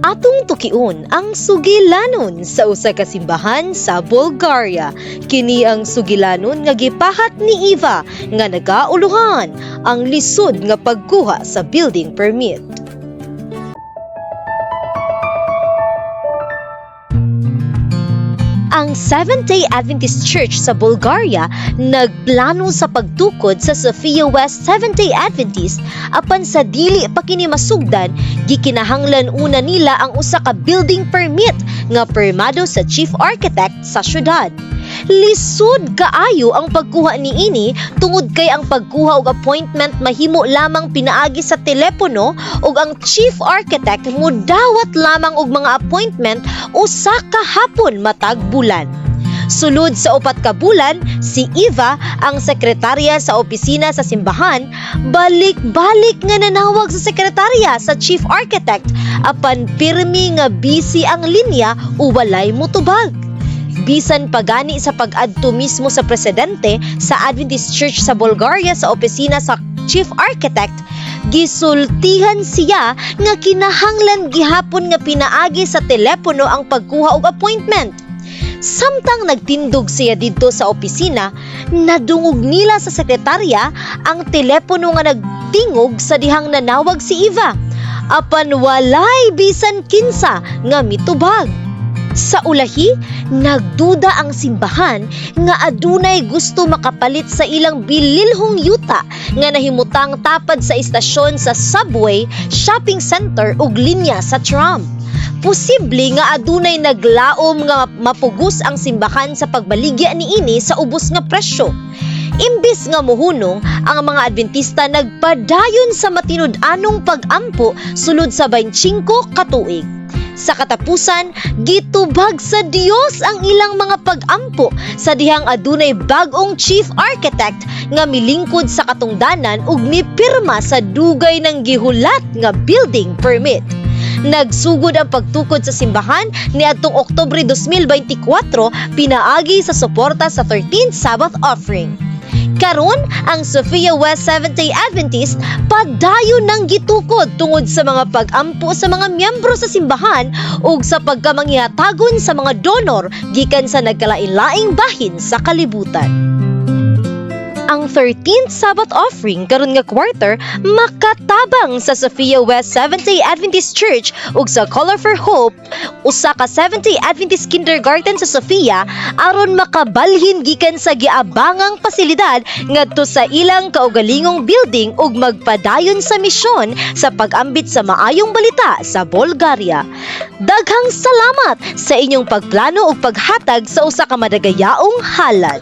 Atong tukiun ang sugilanon sa usa ka simbahan sa Bulgaria. Kini ang sugilanon nga gipahat ni Eva nga nagauluhan ang lisod nga pagkuha sa building permit. Ang Seventh-day Adventist Church sa Bulgaria nagplano sa pagtukod sa Sophia West Seventh-day Adventist apan sa dili pa kini masugdan, gikinahanglan una nila ang usa ka building permit nga pirmado sa chief architect sa syudad. Lisod kaayo ang pagkuha niini tungod kay ang pagkuha og appointment mahimo lamang pinaagi sa telepono ug ang chief architect mudawat lamang og mga appointment usa ka hapon matag bulan. Sulod sa 4 ka bulan, si Eva, ang sekretarya sa opisina sa simbahan, balik-balik nga nanawag sa sekretarya sa chief architect apan pirmi nga busy ang linya o walay motubag. Bisan pagani sa pag-adto mismo sa presidente sa Adventist Church sa Bulgaria sa opisina sa chief architect, gisultihan siya nga kinahanglan gihapon nga pinaagi sa telepono ang pagkuha og appointment. Samtang nagtindog siya didto sa opisina, nadungog nila sa sekretarya ang telepono nga nagtingog sa dihang nanawag si Eva. Apan walay bisan kinsa nga mitubag. Sa ulahi, nagduda ang simbahan nga adunay gusto makapalit sa ilang bililhong yuta nga nahimutang tapad sa istasyon sa subway, shopping center ug linya sa tram. Posible nga adunay naglaom nga mapugos ang simbahan sa pagbaligya niini sa ubos nga presyo. Imbis nga mohunong, ang mga Adventista nagpadayon sa matinud-anong pag-ampo sulod sa 25 ka tuig. Sa katapusan, gitubag sa Dios ang ilang mga pag-ampo sa dihang adunay bag-ong chief architect nga milingkod sa katungdanan ug mipirma sa dugay ng gihulat nga building permit. Nagsugod ang pagtukod sa simbahan niadtong Oktubre 2024 pinaagi sa suporta sa 13th Sabbath offering. Karon, ang Sophia West Seventh-day Adventist padayon nang gitukod tungod sa mga pag-ampo sa mga miyembro sa simbahan ug sa pagkamanghihatagon sa mga donor gikan sa nagkalain-laing bahin sa kalibutan. Ang 13th Sabbath offering karon nga quarter makatabang sa Sophia West Seventh-day Adventist Church ug sa Color for Hope, usa ka Seventh-day Adventist kindergarten sa Sofia aron makabalhin gikan sa giabangang pasilidad ngadto sa ilang kaugalingong building ug magpadayon sa misyon sa pag-ambit sa maayong balita sa Bulgaria. Daghang salamat sa inyong pagplano ug paghatag sa usa ka madagayaong halad.